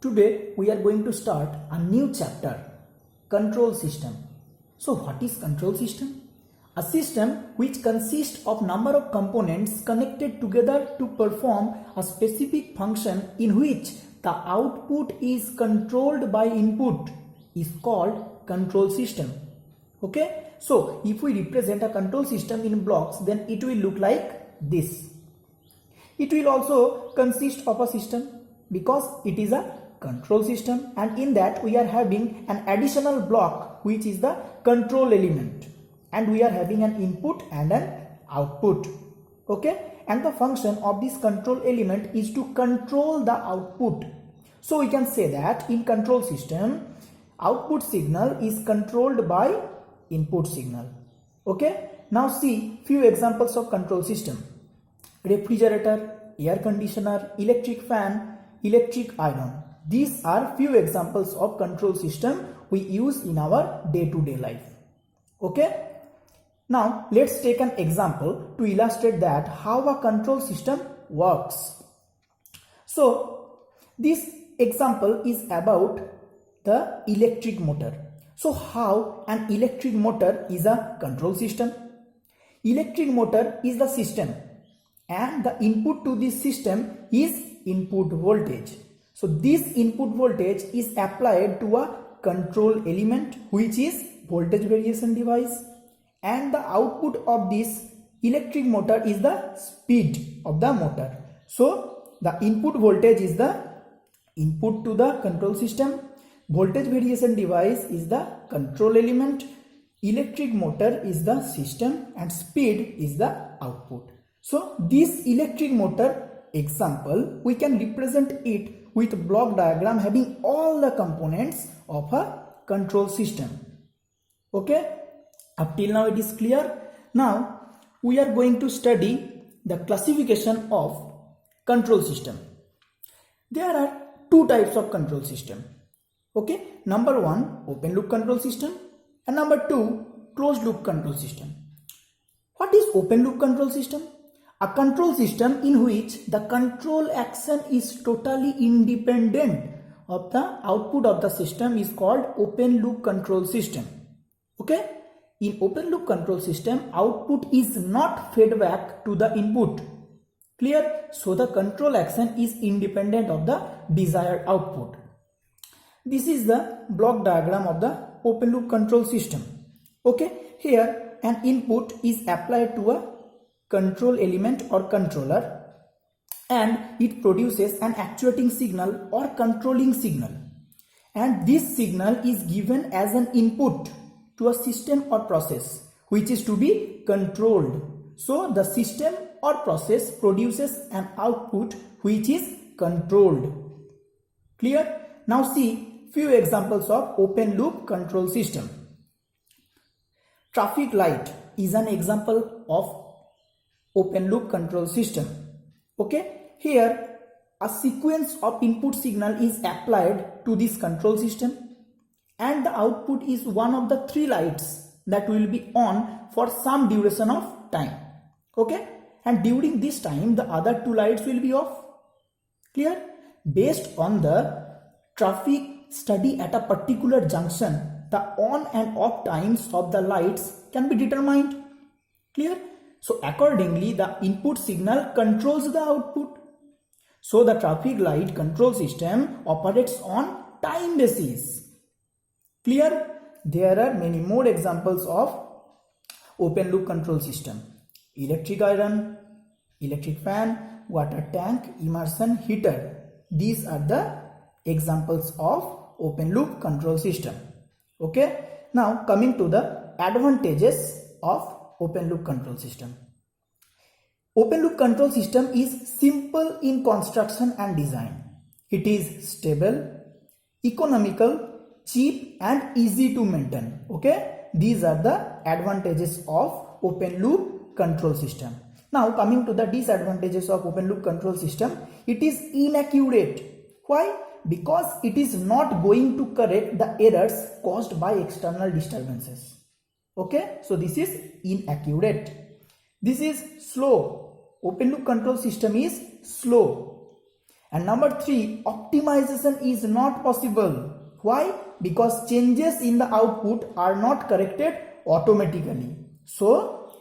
Today we are going to start a new chapter, control system. So what is control system? A system which consists of number of components connected together to perform a specific function in which the output is controlled by input is called control system. Okay, so if we represent a control system in blocks, then it will look like this. It will also consist of a system because it is a control system, and in that we are having an additional block which is the control element, and we are having an input and an output. Okay, and the function of this control element is to control the output. So we can say that in control system, output signal is controlled by input signal. Okay, now see few examples of control system: refrigerator, air conditioner, electric fan, electric iron. These are few examples of control system we use in our day-to-day life. Okay, now let's take an example to illustrate that how a control system works. So this example is about the electric motor. So how an electric motor is a control system? Electric motor is the system, and the input to this system is input voltage. So this input voltage is applied to a control element which is voltage variation device, and the output of this electric motor is the speed of the motor. So the input voltage is the input to the control system, voltage variation device is the control element, electric motor is the system, and speed is the output. So this electric motor example, we can represent it with block diagram having all the components of a control system. Okay, up till now it is clear. Now we are going to study the classification of control system. There are two types of control system. Okay, number one, open loop control system, and number two, closed loop control system. What is open loop control system? A control system in which the control action is totally independent of the output of the system is called open loop control system. Okay, in open loop control system, output is not fed back to the input. Clear? So the control action is independent of the desired output. This is the block diagram of the open loop control system. Okay, here an input is applied to a control element or controller, and it produces an actuating signal or controlling signal, and this signal is given as an input to a system or process which is to be controlled. So the system or process produces an output which is controlled. Clear? Now see few examples of open loop control system. Traffic light is an example of open loop control system. Okay, here a sequence of input signal is applied to this control system, and the output is one of the three lights that will be on for some duration of time. Okay, and during this time the other two lights will be off. Clear? Based on the traffic study at a particular junction, the on and off times of the lights can be determined. Clear? So accordingly the input signal controls the output. So the traffic light control system operates on time basis. Clear? There are many more examples of open loop control system: electric iron, electric fan, water tank, immersion heater. These are the examples of open loop control system. Okay, now coming to the advantages of open loop control system. Open loop control system is simple in construction and design. It is stable, economical, cheap, and easy to maintain. Okay, these are the advantages of open loop control system. Now coming to the disadvantages of open loop control system, it is inaccurate. Why? Because it is not going to correct the errors caused by external disturbances. Okay, so this is inaccurate. This is slow. Open loop control system is slow. And number 3, optimization is not possible. Why? Because changes in the output are not corrected automatically. So,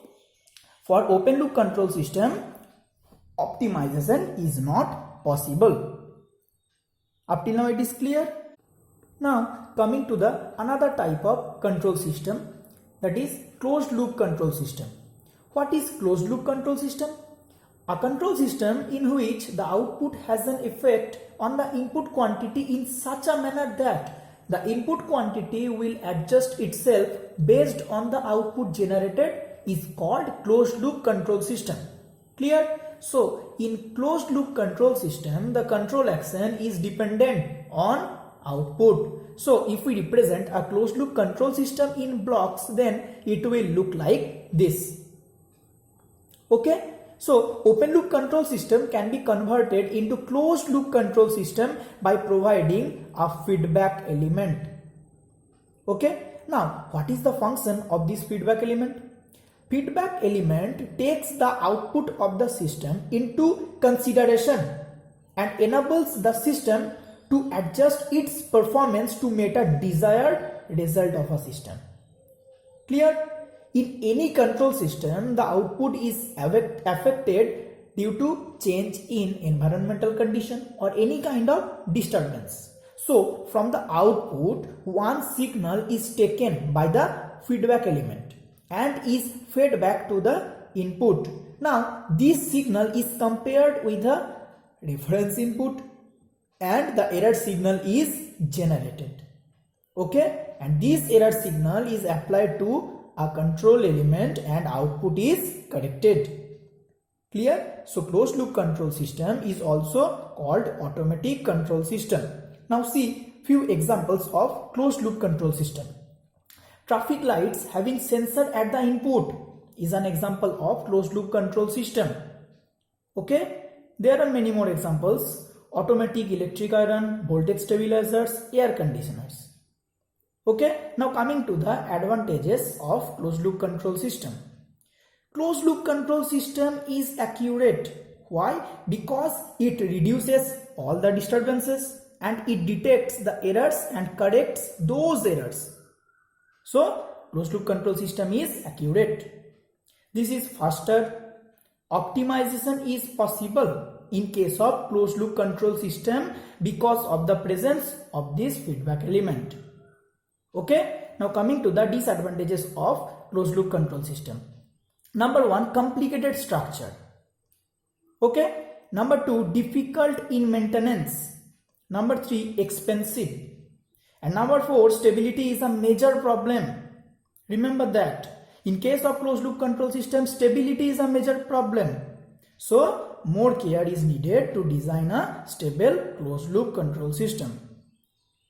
for open loop control system, optimization is not possible. Up till now it is clear. Now coming to the another type of control system, that is closed loop control system. What is closed loop control system? A control system in which the output has an effect on the input quantity in such a manner that the input quantity will adjust itself based on the output generated is called closed loop control system. Clear? So in closed loop control system, the control action is dependent on output. So if we represent a closed loop control system in blocks, then it will look like this. Okay? So open loop control system can be converted into closed loop control system by providing a feedback element. Okay? Now what is the function of this feedback element? Feedback element takes the output of the system into consideration and enables the system to adjust its performance to meet a desired result of a system. Clear? In any control system, the output is affected due to change in environmental condition or any kind of disturbance. So, from the output, one signal is taken by the feedback element and is fed back to the input. Now, this signal is compared with the reference input and the error signal is generated. Okay? And this error signal is applied to a control element and output is corrected. Clear? So closed loop control system is also called automatic control system. Now see few examples of closed loop control system. Traffic lights having sensor at the input is an example of closed loop control system. Okay? There are many more examples. Automatic electric iron, voltage stabilizers, air conditioners. Okay, now coming to the advantages of closed loop control system. Closed loop control system is accurate. Why? Because it reduces all the disturbances and it detects the errors and corrects those errors. So, closed loop control system is accurate. This is faster. Optimization is possible in case of closed loop control system because of the presence of this feedback element. Okay, now coming to the disadvantages of closed loop control system. Number 1, complicated structure. Okay, number 2, difficult in maintenance. Number 3, expensive. And number 4, stability is a major problem. Remember that. In case of closed loop control system, stability is a major problem. So, more care is needed to design a stable closed loop control system.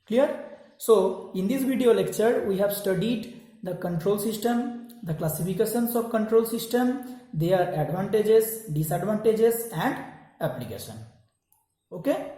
Clear? So, in this video lecture, we have studied the control system, the classifications of control system, their advantages, disadvantages and application. Okay?